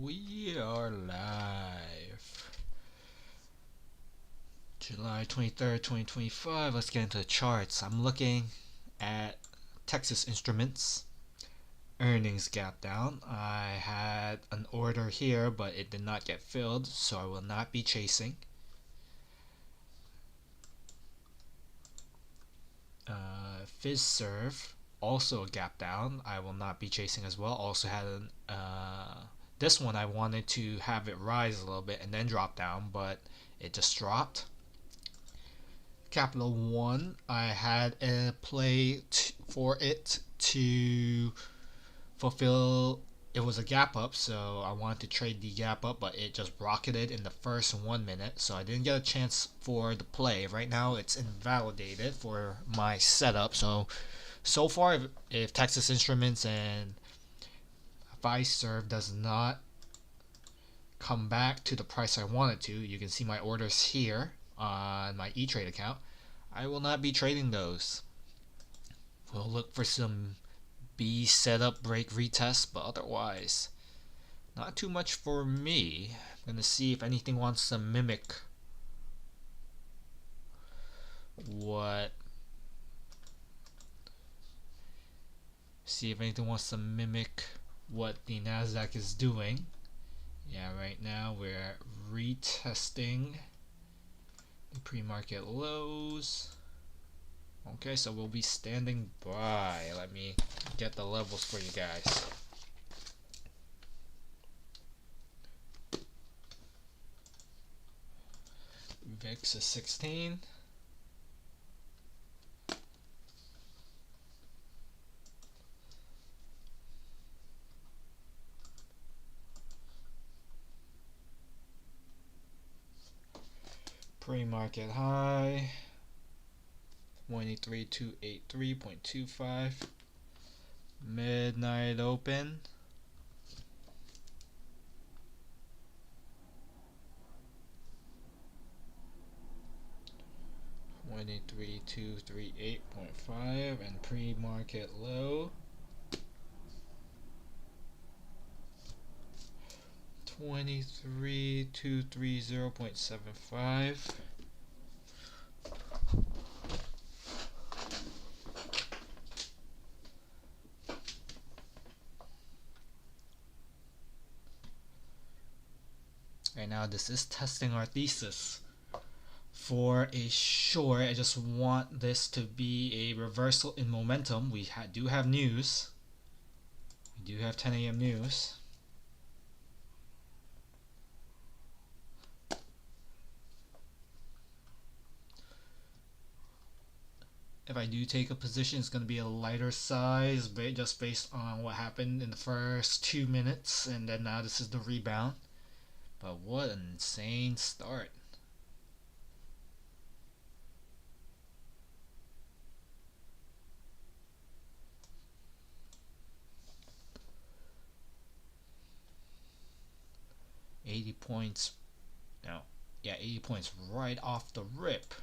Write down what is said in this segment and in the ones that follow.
We are live. July 23rd, 2025. Let's get into the charts. I'm looking at Texas Instruments. Earnings gap down. I had an order here, but it did not get filled, so I will not be chasing. FizServe, also a gap down. I will not be chasing as well. Also had this one I wanted to have it rise a little bit and then drop down, but it just dropped. Capital One, I had a play for it to fulfill. It was a gap up, so I wanted to trade the gap up, but it just rocketed in the first 1 minute, so I didn't get a chance for the play. Right now, it's invalidated for my setup. So far, if Texas Instruments and FizServe does not come back to the price I wanted to, you can see my orders here on my E-Trade account. I will not be trading those. We'll look for some B setup break retest, but otherwise not too much for me. I'm gonna see if anything wants to mimic what the Nasdaq is doing. Yeah, right now we're retesting the pre-market lows. Okay, so we'll be standing by. Let me get the levels for you guys. VIX is 16. Pre-market high 23,283.25. Midnight open 23,238.5, and pre-market low 23,230.75. Right now, this is testing our thesis. For a short, I just want this to be a reversal in momentum. We do have news. We do have 10 a.m. news. If I do take a position, it's going to be a lighter size, just based on what happened in the first 2 minutes, and then now this is the rebound. But what an insane start. $80 points. No, yeah, 80 points right off the rip.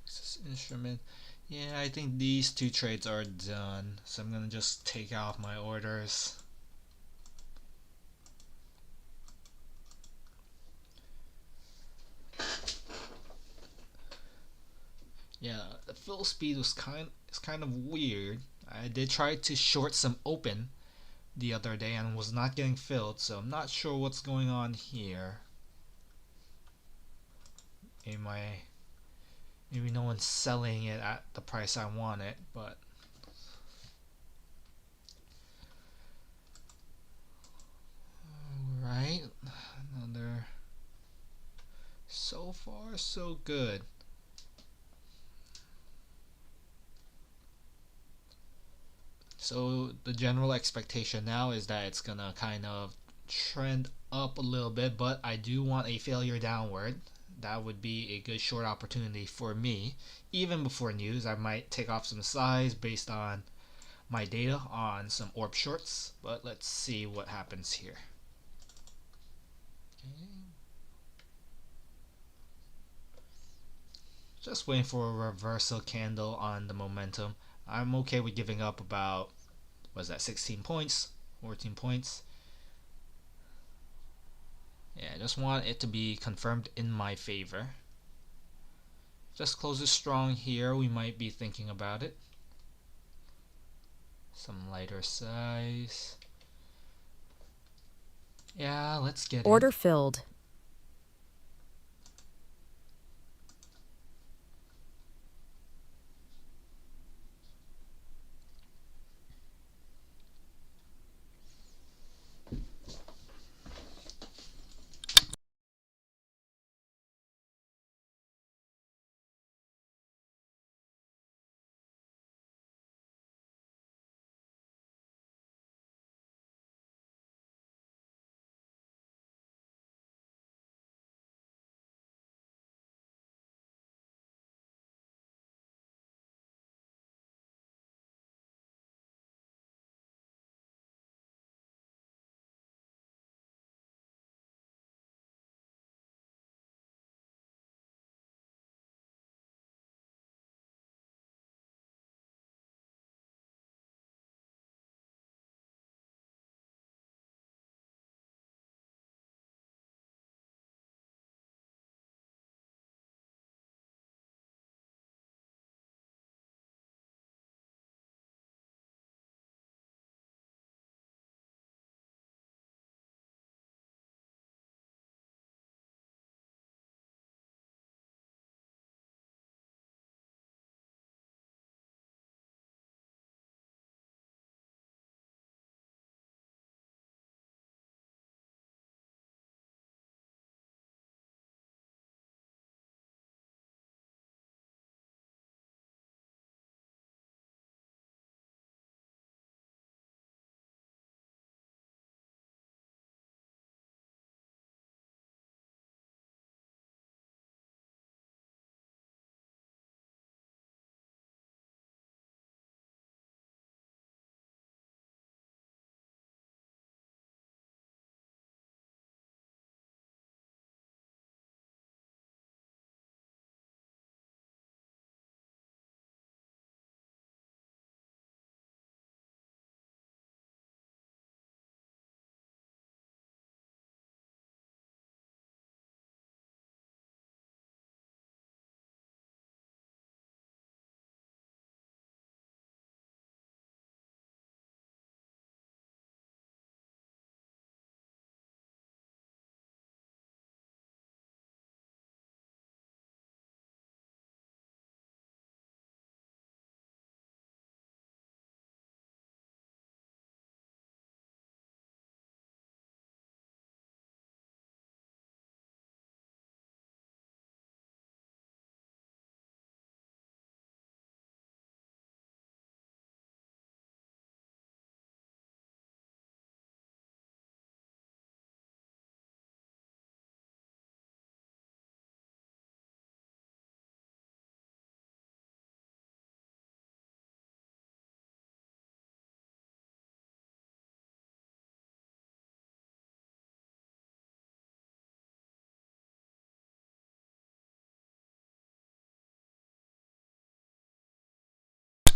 This instrument. Yeah, I think these two trades are done, so I'm gonna just take out my orders. Yeah, the fill speed was kind of weird. I did try to short some open the other day and was not getting filled, so I'm not sure what's going on here. Maybe no one's selling it at the price I want it, but alright. Another. So far so good. So the general expectation now is that it's gonna kind of trend up a little bit, but I do want a failure downward. That would be a good short opportunity for me. Even before news, I might take off some size based on my data on some orb shorts, but let's see what happens here. Okay. Just waiting for a reversal candle on the momentum. I'm okay with giving up about, what is that, 16 points, 14 points. Yeah, I just want it to be confirmed in my favor. Just closes strong here. We might be thinking about it. Some lighter size. Yeah, let's get in. Order filled.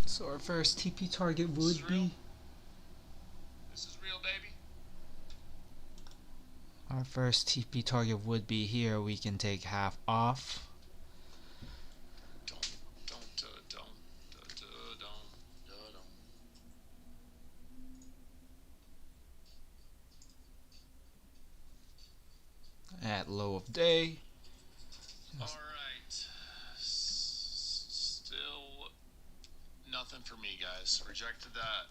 So our first TP target would be. This is real, baby. Our first TP target would be here. We can take half off. At low of day. Alright. Still nothing for me, guys. Rejected that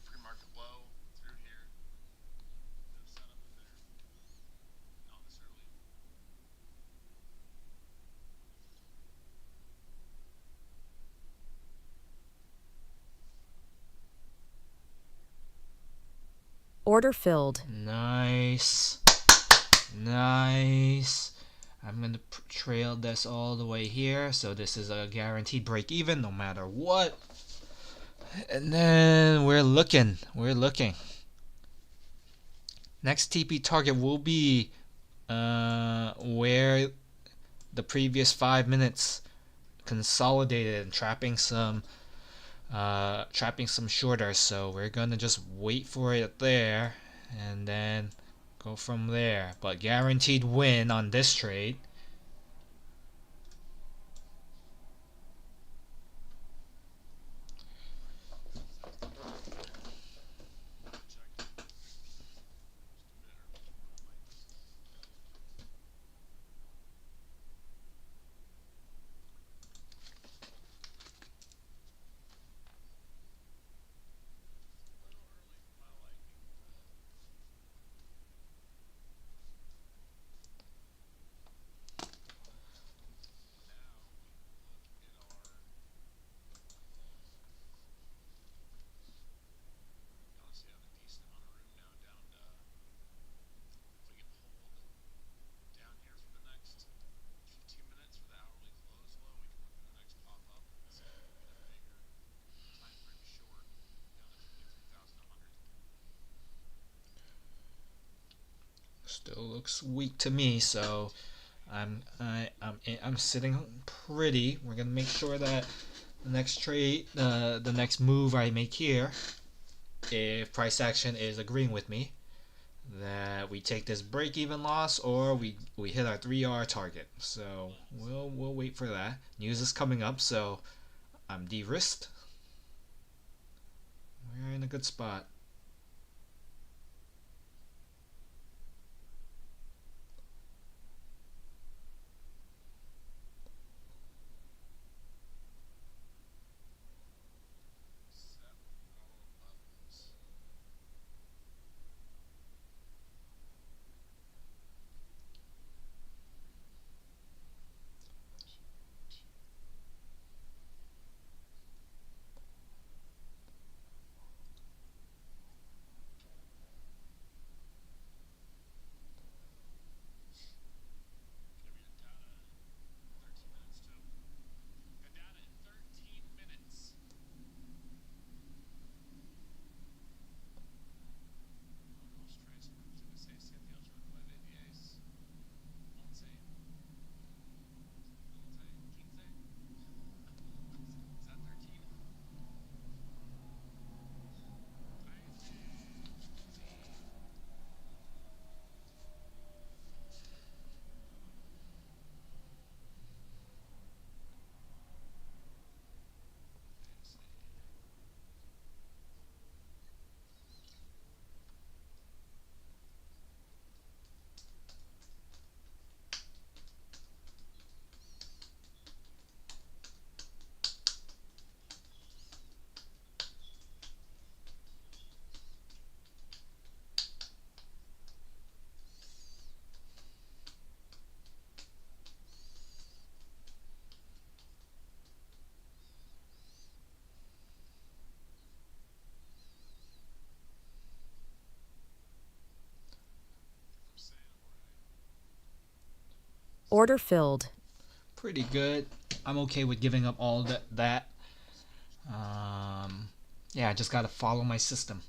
pre-market low through here. No setup in there. Not this early. Order filled. Nice. Nice. I'm going to trail this all the way here. So this is a guaranteed break even no matter what. And then we're looking. Next TP target will be where the previous 5 minutes consolidated and trapping some shorters. So we're gonna just wait for it there and then go from there. But guaranteed win on this trade. Still looks weak to me, so I'm sitting pretty. We're gonna make sure that the next trade, the next move I make here, if price action is agreeing with me, that we take this break even loss or we hit our 3R target. So we'll wait for that. News is coming up, so I'm de-risked. We're in a good spot. Order filled. Pretty good. I'm okay with giving up all that. Um, yeah, I just gotta follow my system.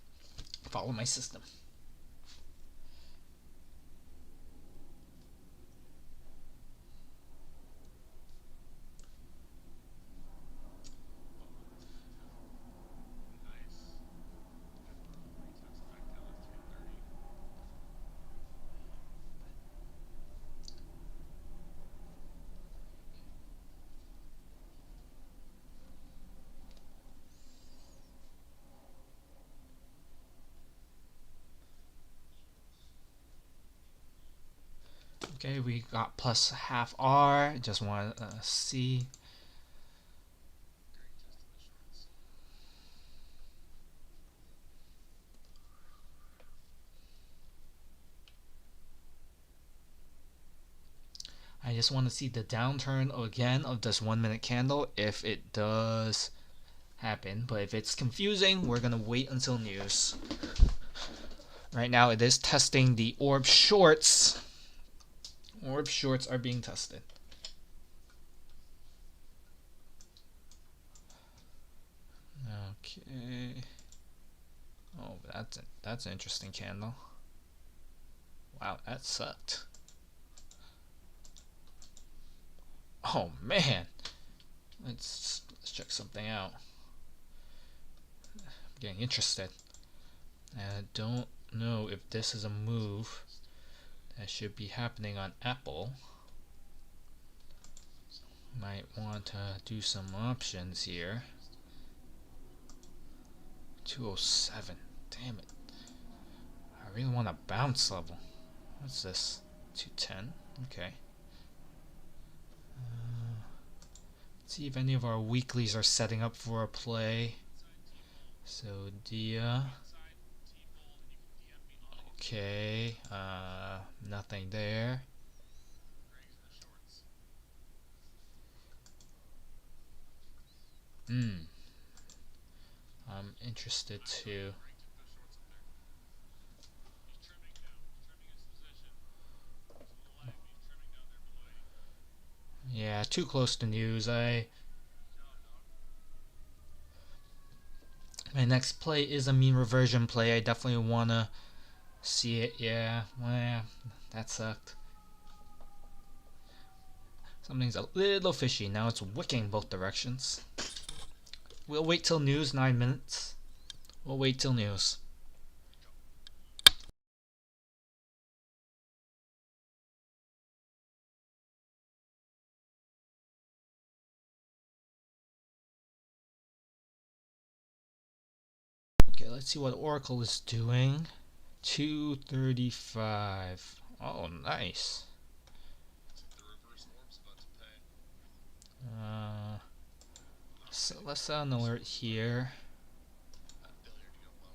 Follow my system. Okay, we got plus half R. Just want to see. I just want to see the downturn again of this 1 minute candle if it does happen. But if it's confusing, we're gonna wait until news. Right now, it is testing the orb shorts. Orb shorts are being tested. Okay. Oh, that's an interesting candle. Wow, that sucked. Oh man, Let's check something out. I'm getting interested. I don't know if this is a move that should be happening on Apple. Might want to do some options here. 207. Damn it. I really want a bounce level. What's this? 210. Okay. Let's see if any of our weeklies are setting up for a play. So Dia. Okay. Nothing there. I'm interested too. Yeah, too close to news. My next play is a mean reversion play. I definitely wanna see it. Yeah, well, that sucked. Something's a little fishy. Now it's wicking both directions. We'll wait till news. 9 minutes. We'll wait till news. Okay, let's see what Oracle is doing. 235. Oh, nice. So let's set an alert here.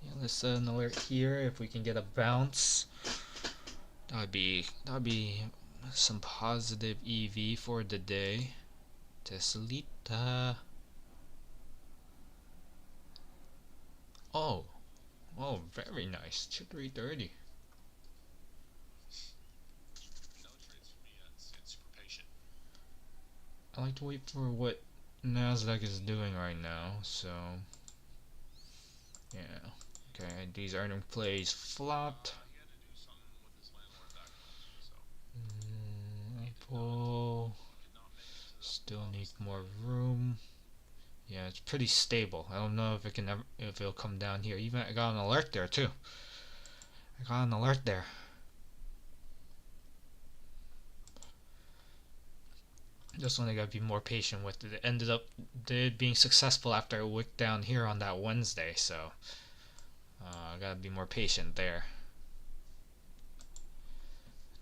Yeah, let's set an alert here. If we can get a bounce, that would be some positive EV for the day. Teslita. Oh, oh, very nice. 2330. I like to wait for what Nasdaq is doing right now. So, yeah. Okay, these earning plays flopped. Apple still need more room. Yeah, it's pretty stable. I don't know if if it'll come down here. Even I got an alert there too. I got an alert there. Just one I gotta be more patient with it. It ended up being successful after it wicked down here on that Wednesday, so I gotta be more patient there.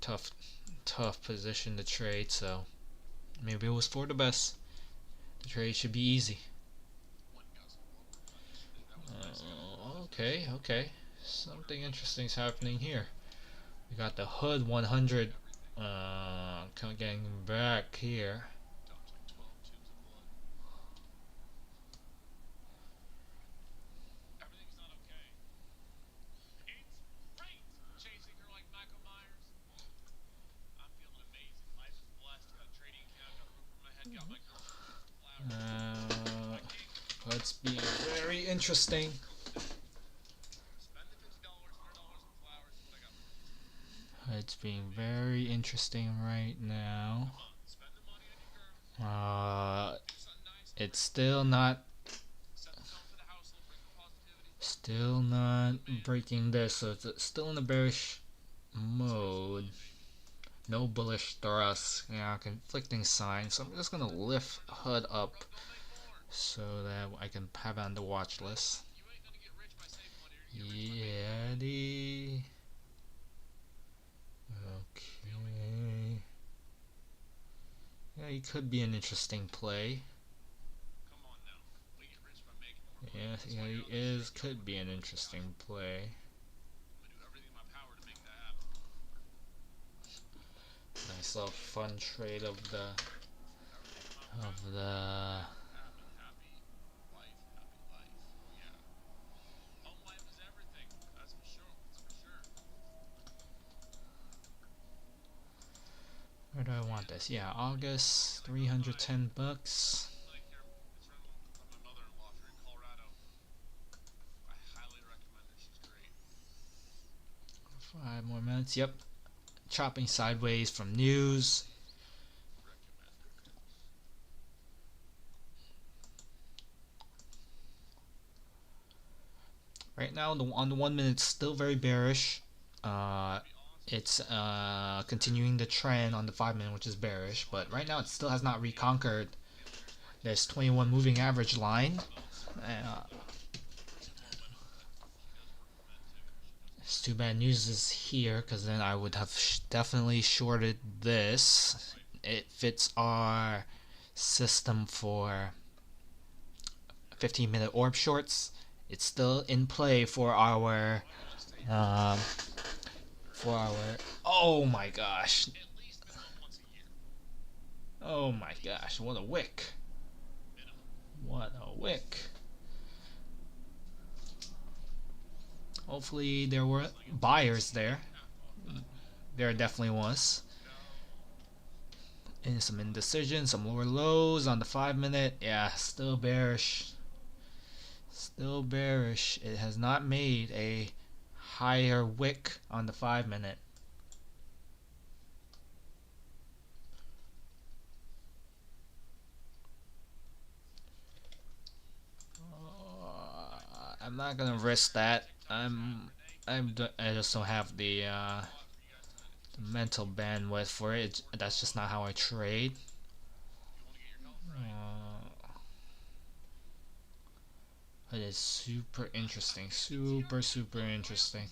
Tough, tough position to trade, so maybe it was for the best. The trade should be easy. Okay. Something interesting is happening here. We got the Hood 100 getting back here. Uh, let's be very interesting. It's being very interesting right now. Uh, it's still not breaking this, so it's still in a bearish mode. No bullish thrust. Yeah, conflicting signs. So I'm just gonna lift HUD up so that I can have it on the watch list. Yeah, okay. Yeah, he could be an interesting play. Yeah, he is. Could be an interesting play. Nice little fun trade of the. Where do I want this? Yeah, August, $310. 5 more minutes. Yep, chopping sideways from news. Right now, on the 1 minute, it's still very bearish. Uh, it's continuing the trend on the 5 minute, which is bearish, but right now it still has not reconquered this 21 moving average line. Uh, it's too bad news is here, because then I would have definitely shorted this. It fits our system for 15-minute orb shorts. It's still in play um, for our. Oh my gosh! Oh my gosh! What a wick! What a wick! Hopefully there were buyers there. There definitely was. And some indecision, some lower lows on the 5 minute. Yeah, still bearish. Still bearish. It has not made a higher wick on the 5 minute. I'm not gonna risk that. I just don't have the mental bandwidth for it. That's just not how I trade. It is super interesting. Super interesting.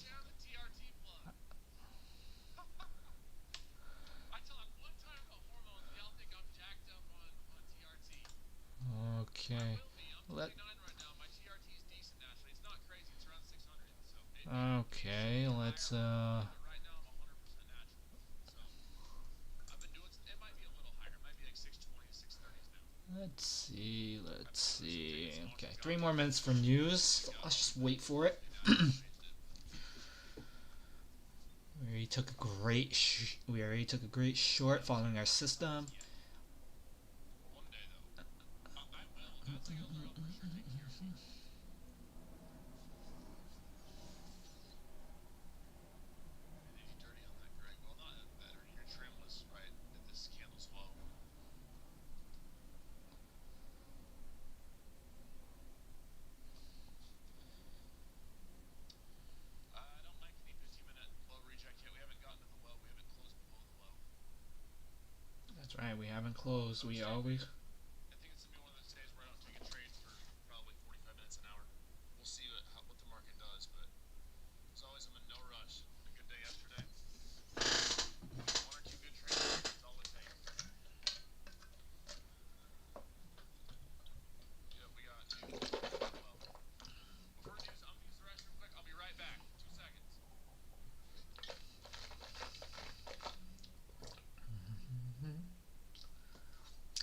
Okay. Let. Okay. Let's see. Let's see. Okay. 3 more minutes for news. Let's just wait for it. We already took a great short following our system. That's right. We haven't closed. We always.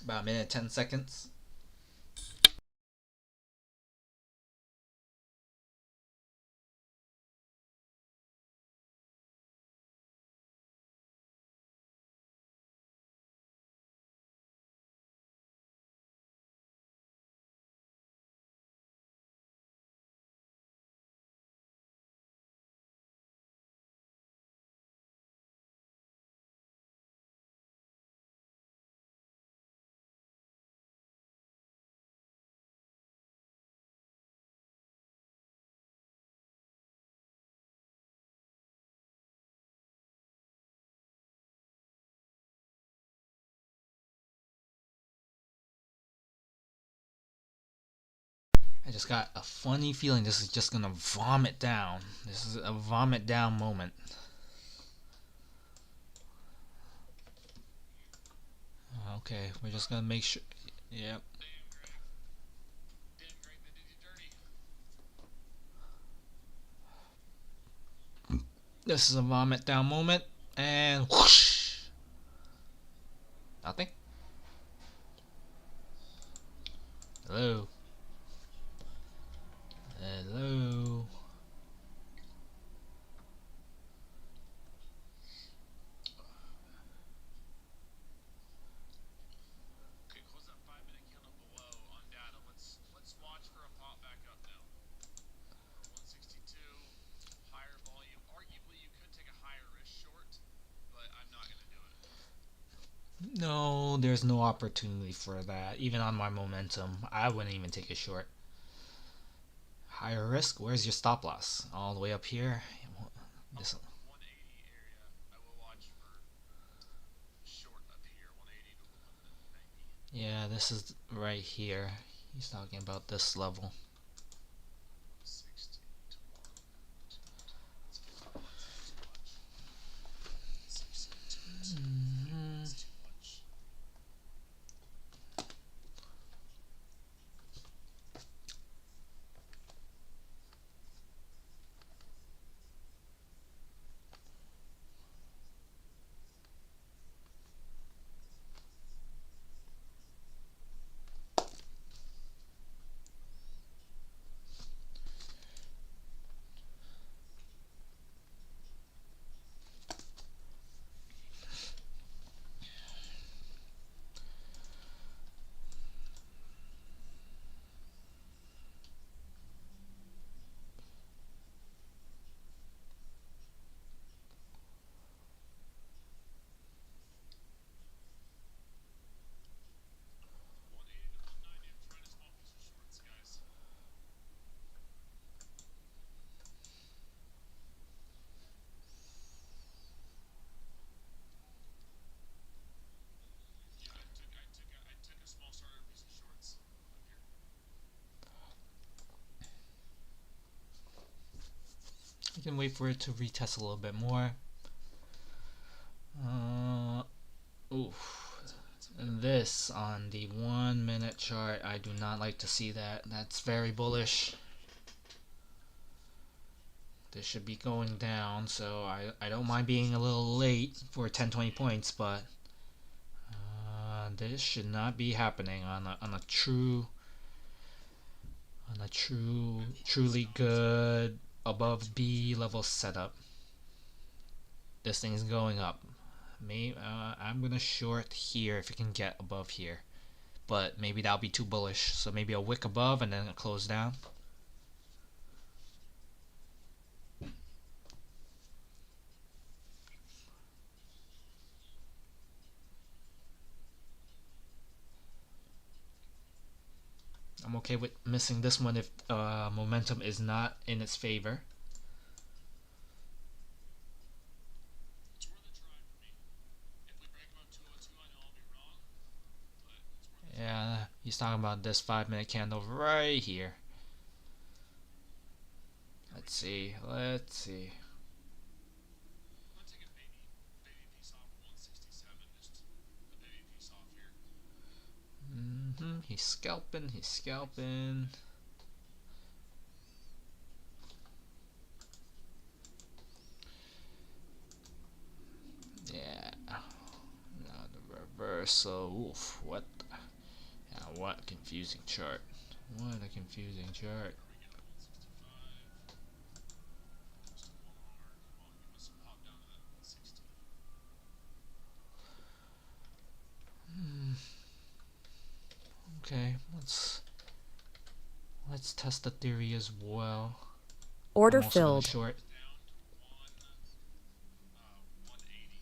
About a minute, 10 seconds. I just got a funny feeling this is just gonna vomit down. This is a vomit down moment. Okay, we're just gonna make sure. Yep. This is a vomit down moment. And whoosh. Nothing. Hello. Hello. No, there's no opportunity for that. Even on my momentum, I wouldn't even take a short. higher risk. Where's your stop loss? All the way up here. This, 180 area. I will watch for short up here, 180 to 190. yeah, this is right here. He's talking about this level. 160 to 1. That's too much. 160 to 2. That's too much. I took a small starter piece of shorts up here. You can wait for it to retest a little bit more. Oof. And this on the 1 minute chart, I do not like to see that. That's very bullish. This should be going down, so I don't mind being a little late for 10-20 points, but this should not be happening on a truly good above B level setup. This thing is going up. I'm gonna short here if you can get above here, but maybe that'll be too bullish. So maybe a wick above and then a close down. I'm okay with missing this one if momentum is not in its favor. It's worth a try for me. If we break above 202, I know I'll be wrong, but it's worth a try. Yeah, he's talking about this 5 minute candle right here. Let's see. Let's see. I'm gonna take a baby piece off of 167. Just a baby piece off here. He's scalping. He's scalping. Yeah. Now the reversal. Oof. What? Yeah, what a confusing chart. What a confusing chart. Are we getting 165? Just a 1R. Come on, we must have popped down to that 160. Okay, let's test the theory as well. Order I'm also gonna filled. short. Down to 180.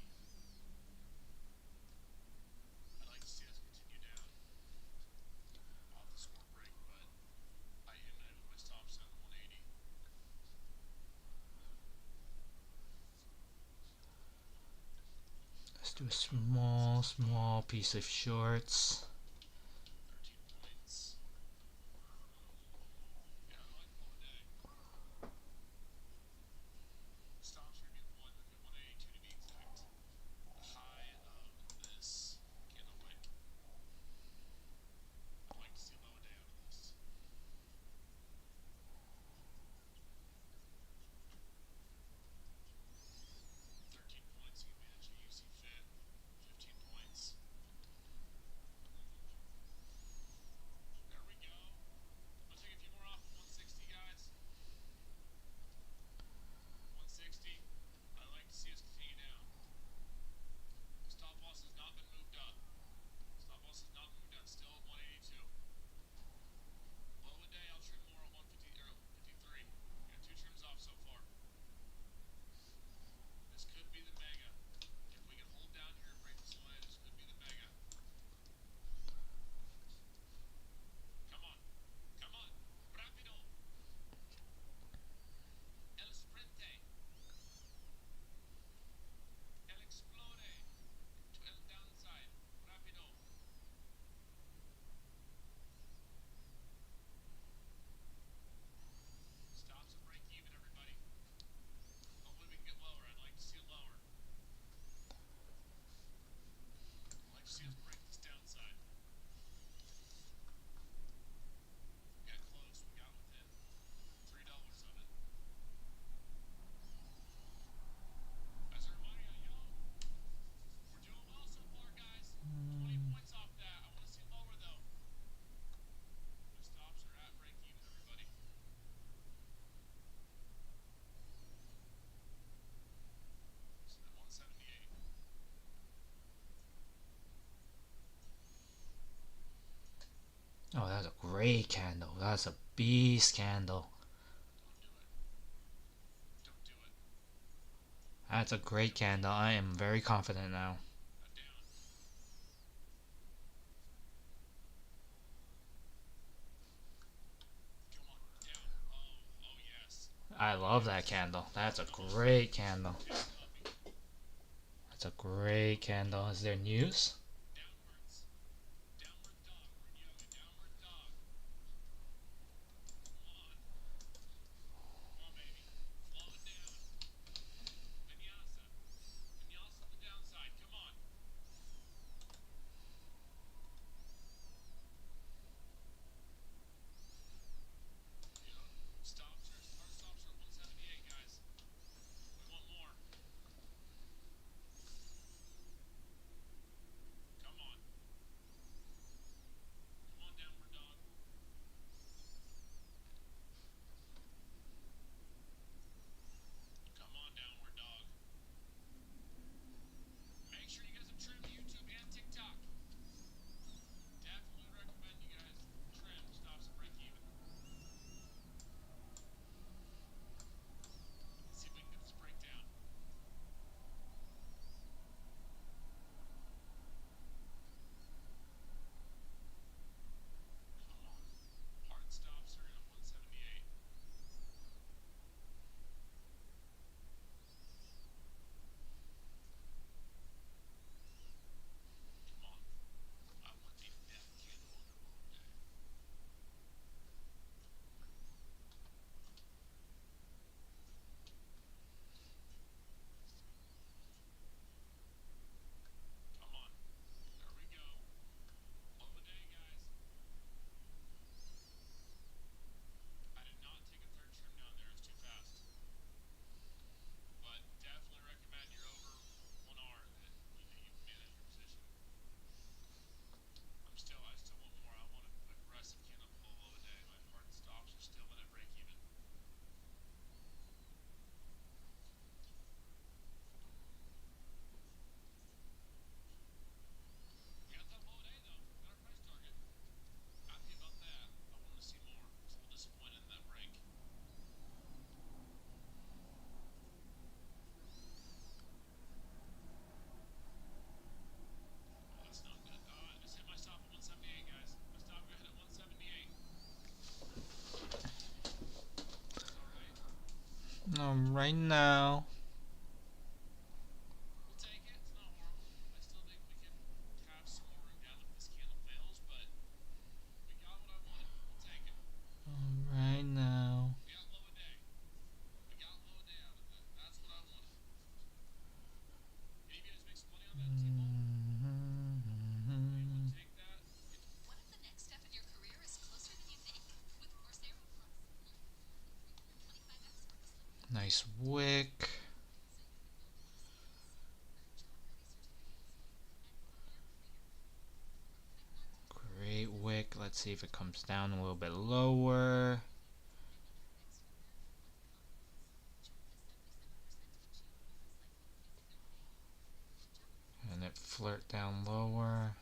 I'd like to see us continue down off the score break, but I am going to move my stop sign to 180. Let's do a small piece of shorts. 13 points. Yeah, I like call it a day. Stops are going to be 182 to be exact. The high of this candle wick. I'd like to see a low day out of this. 13 points, you can manage a UC fit. 15 points. great candle. That's a beast candle. Don't do it. Don't do it. That's a great candle. I am very confident now. Down. Come on. Down. Oh. Oh yes. I Oh love that yes. candle. That's a Come on. great candle. Big puppy. That's a great candle. Is there news? Downwards. Downward dog. We're in yoga. Downward dog. Come on. Come on, baby. Slow it down. Vinyasa. Vinyasa on the downside. Come on. Yep. Stops are hard stops are at 178, guys. We want more. Come on. Come on, downward dog. Come on, downward dog. Make sure you guys have trimmed YouTube and TikTok. Definitely recommend you guys trim stops and break even. Let's see if we can get this breakdown. Come on. Hard stops are in at 178. Come on. I want a death candle on a long day. Come on. There we go. Low a day, guys. I did not take a third trim down there. It's too fast. But definitely recommend you're over 1 hour that you manage your position. I still want more. I want an aggressive candle pull low a day. My hard stops are still in at break even. We got that low a day though. We got our price target. Happy about that. I wanted to see more. I was a little disappointed in that break. Oh, that's not good. I just hit my stop at 178, guys. My stop got hit at 178. That's all right. Right now. We'll take it. It's not horrible. I still think we can have some more room down if this candle fails, but we got what I wanted. We'll take it. Right now. We got low a day. We got low a day out of that. That's what I wanted. Any of you guys make some money on that T-ball? Anybody want to take that? What if the next step in your career is closer than you think? With Coursera Plus, learn 25 experts. Nice wick. Great wick. Let's see if it comes down a little bit lower. And it flirt down lower.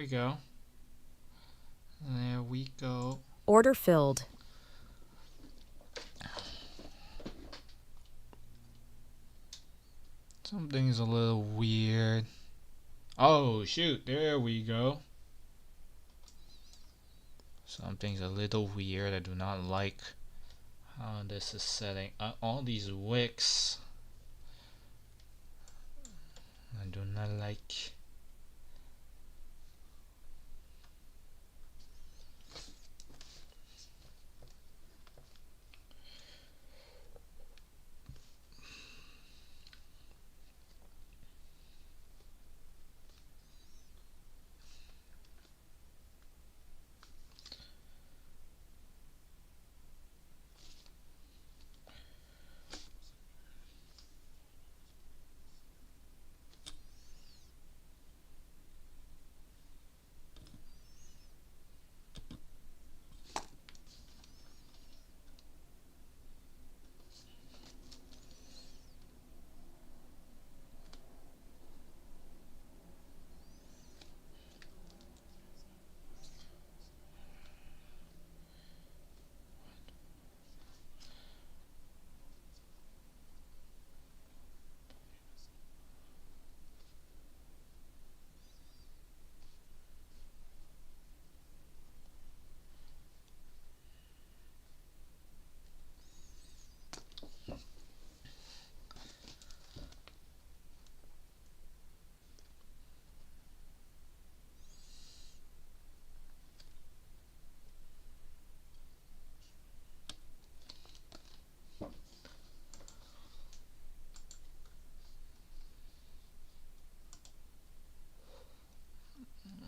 we go. There we go. Order filled. Something's a little weird. Oh, shoot. There we go. Something's a little weird. I do not like how this is setting up. All these wicks. I do not like.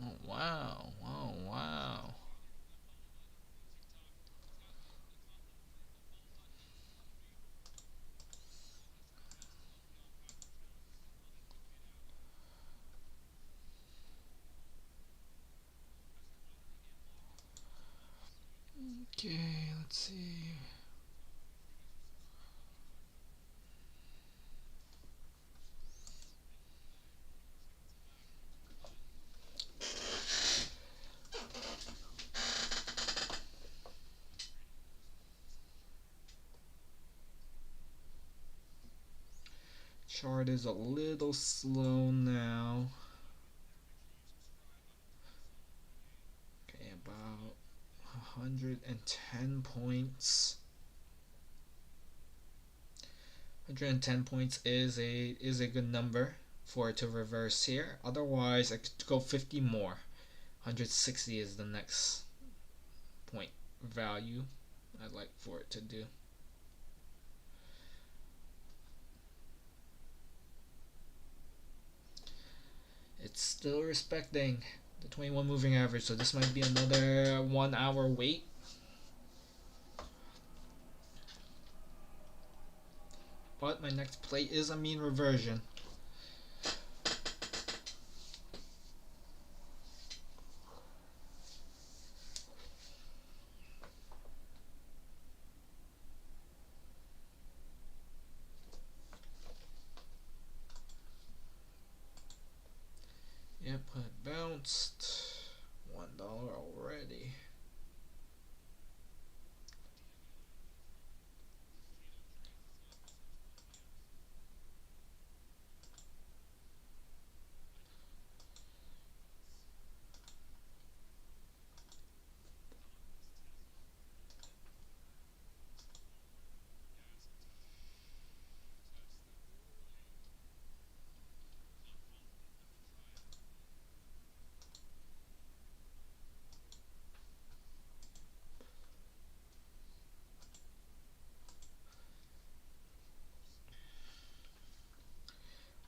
Oh, wow. Oh, wow. Okay, let's see. Chart is a little slow now. Okay, about 110 points. 110 points is a good number for it to reverse here. Otherwise, I could go 50 more. 160 is the next point value I'd like for it to do. It's still respecting the 21 moving average, so this might be another 1 hour wait. But my next play is a mean reversion. Yep, it bounced. $1 already.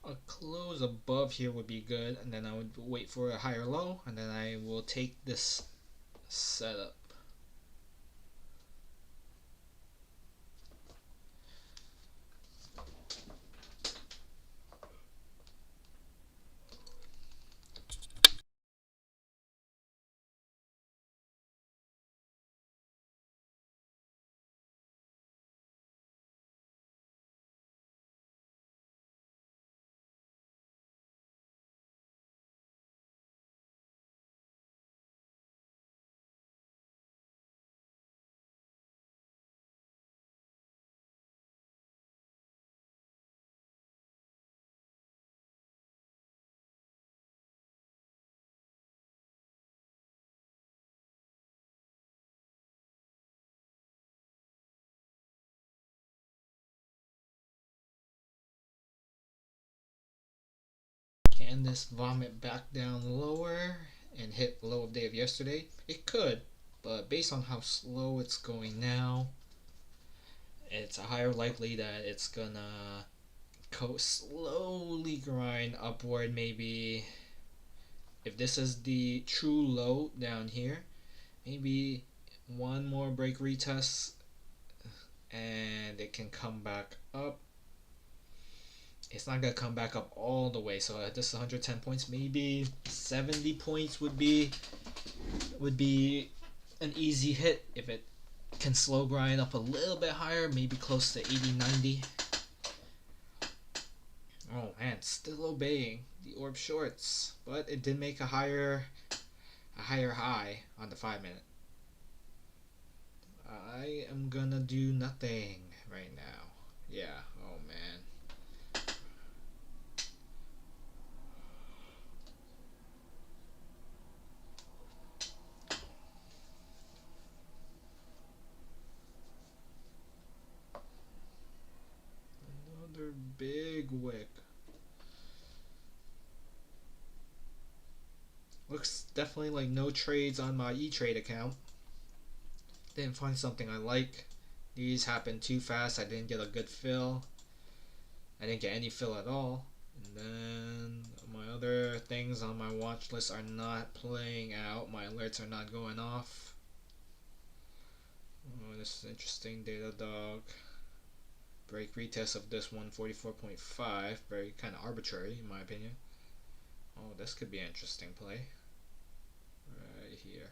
A close above here would be good, and then I would wait for a higher low, and then I will take this setup. can this vomit back down lower and hit the low of day of yesterday? It could, but based on how slow it's going now, it's a higher likely that it's gonna slowly grind upward. Maybe if this is the true low down here, maybe one more break retest and it can come back up. It's not gonna come back up all the way, so at this 110 points, maybe 70 points would be an easy hit. If it can slow grind up a little bit higher, maybe close to 80, 90. Oh man, still obeying the orb shorts, but it did make a higher high on the 5 minute. I am gonna do nothing right now. Yeah, oh man. Another big wick. Looks definitely like no trades on my E-Trade account. Didn't find something I like. These happened too fast. I didn't get a good fill. I didn't get any fill at all. And then my other things on my watch list are not playing out. My alerts are not going off. Oh, this is interesting. Datadog. Break retest of this 144.5. Very kind of arbitrary in my opinion. Oh, this could be an interesting play. Right here.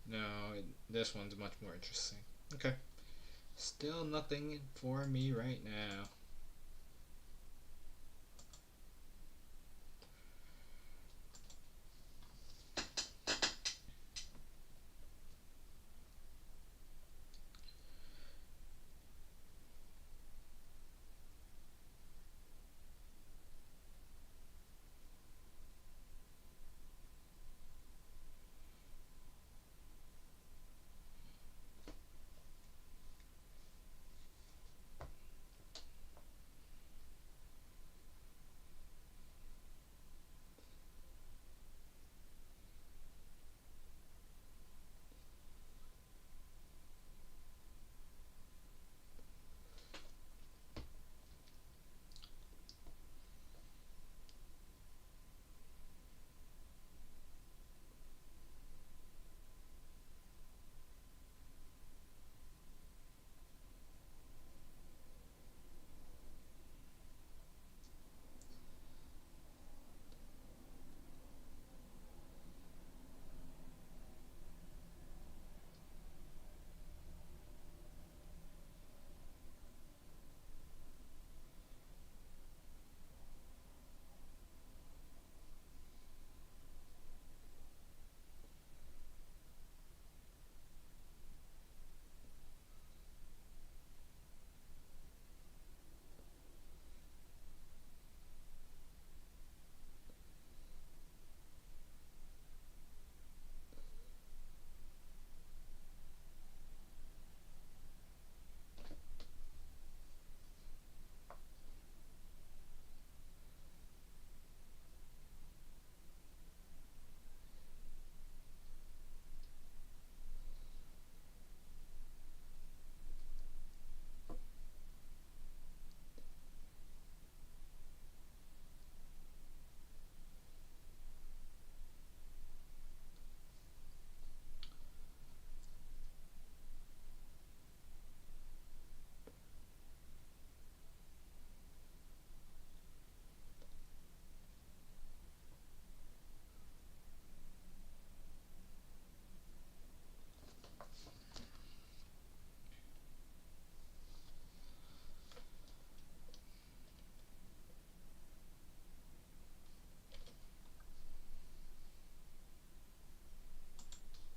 No, this one's much more interesting. Okay. Still nothing for me right now.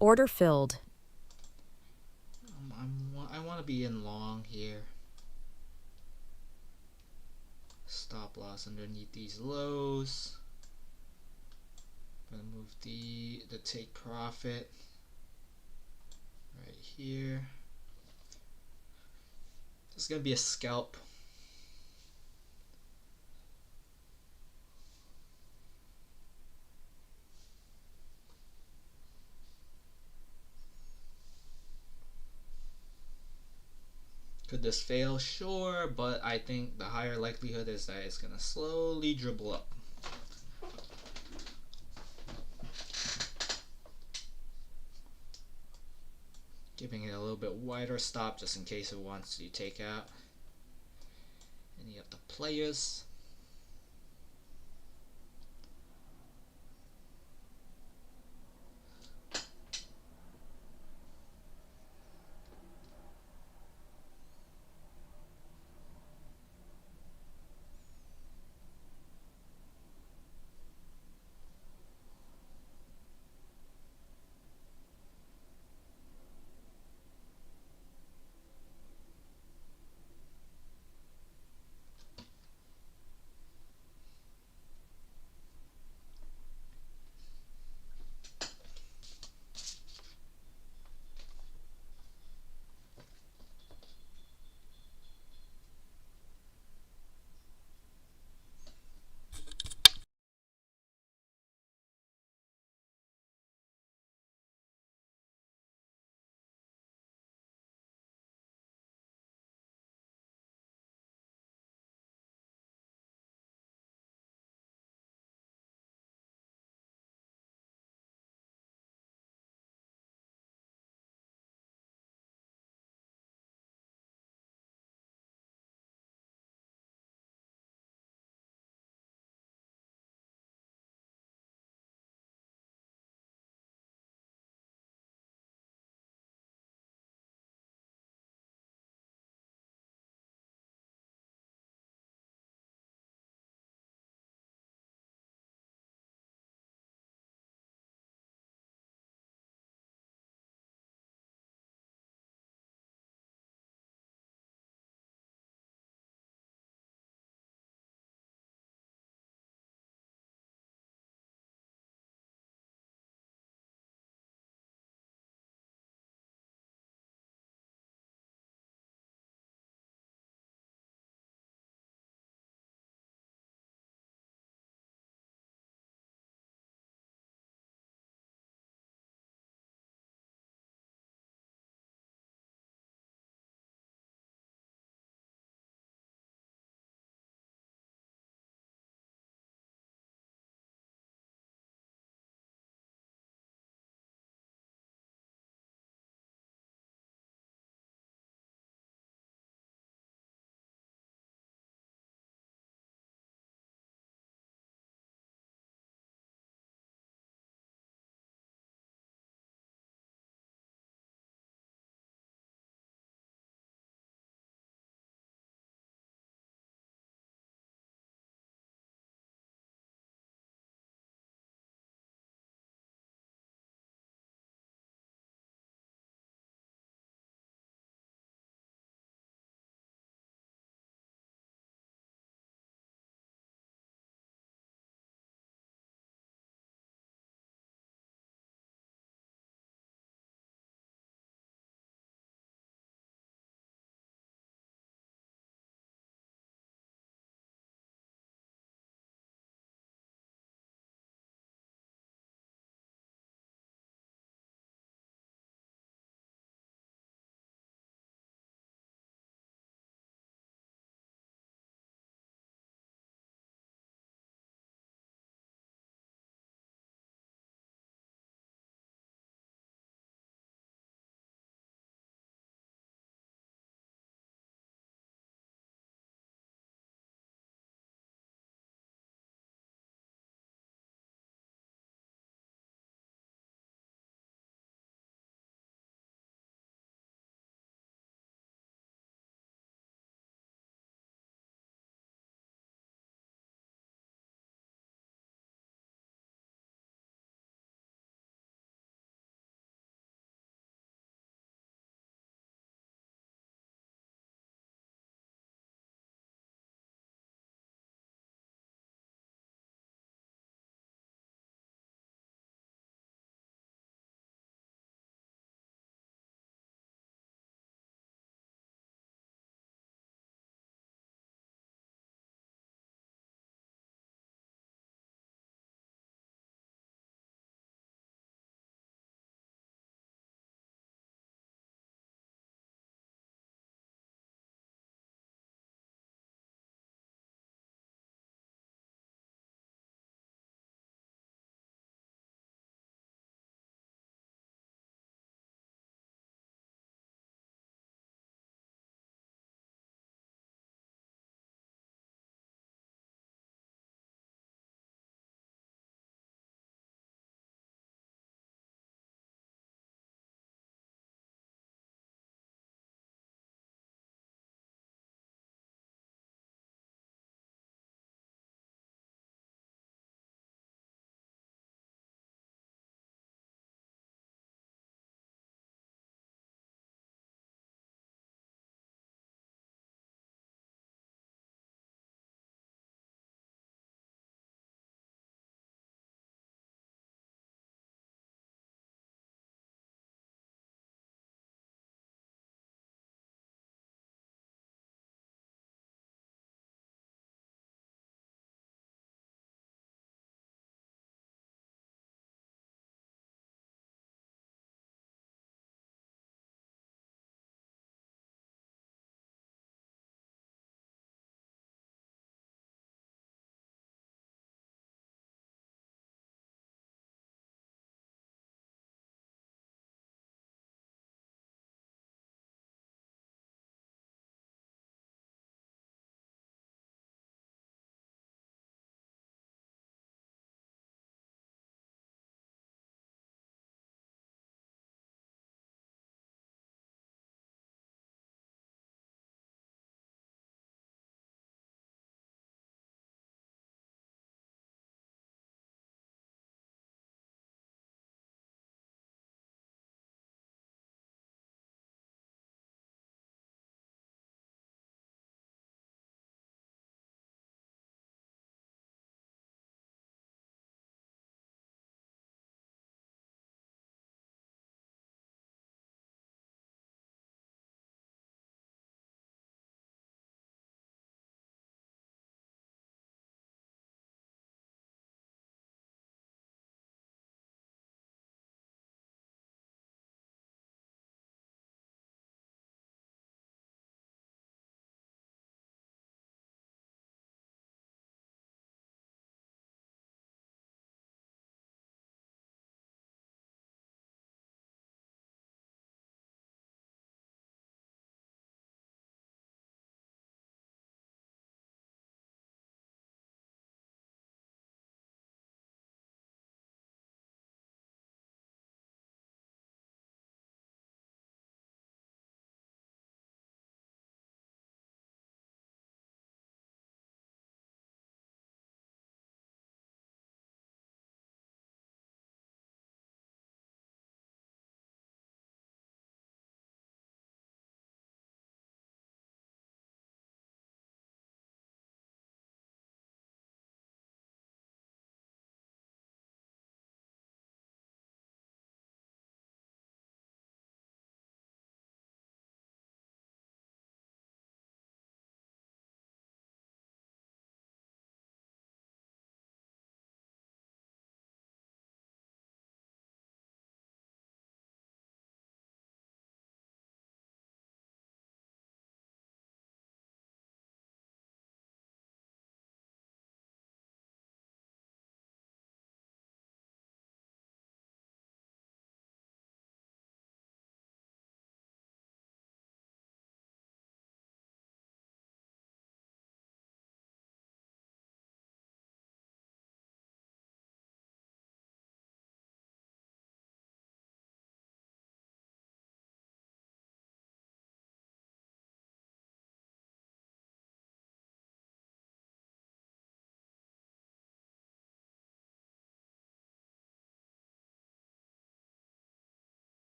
Order filled. I want to be in long here. Stop loss underneath these lows. Gonna move the take profit right here. This is gonna be a scalp. Could this fail? Sure, but I think the higher likelihood is that it's going to slowly dribble up. Giving it a little bit wider stop just in case it wants to take out any of the players.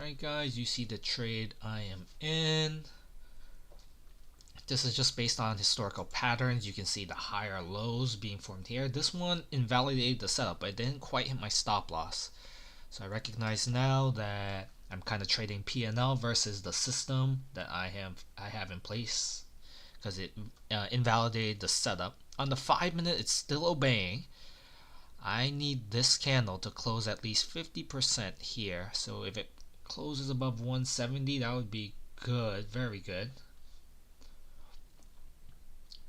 Alright guys, you see the trade I am in. This is just based on historical patterns. You can see the higher lows being formed here. This one invalidated the setup, but it didn't quite hit my stop loss. So I recognize now that I'm kind of trading P&L versus the system that I have in place, because it invalidated the setup. On the 5-minute, it's still obeying. I need this candle to close at least 50% here. So if it closes above 170, that would be good, very good.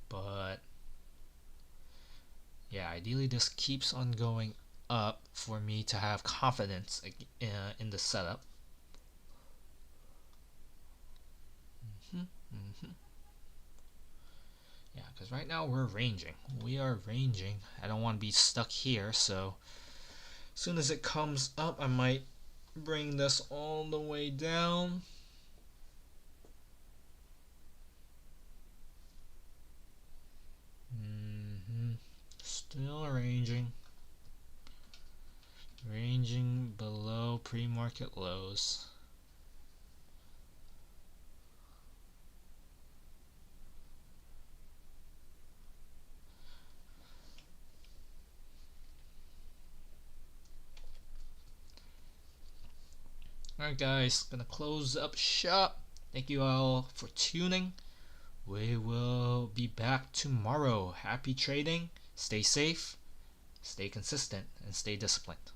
But yeah, ideally this keeps on going up for me to have confidence in the setup. Yeah, because right now we're ranging. We are ranging. I don't want to be stuck here, so as soon as it comes up, I might bring this all the way down. Still ranging. Ranging below pre-market lows. Alright guys, gonna close up shop. Thank you all for tuning. We will be back tomorrow. Happy trading. Stay safe, stay consistent, and stay disciplined.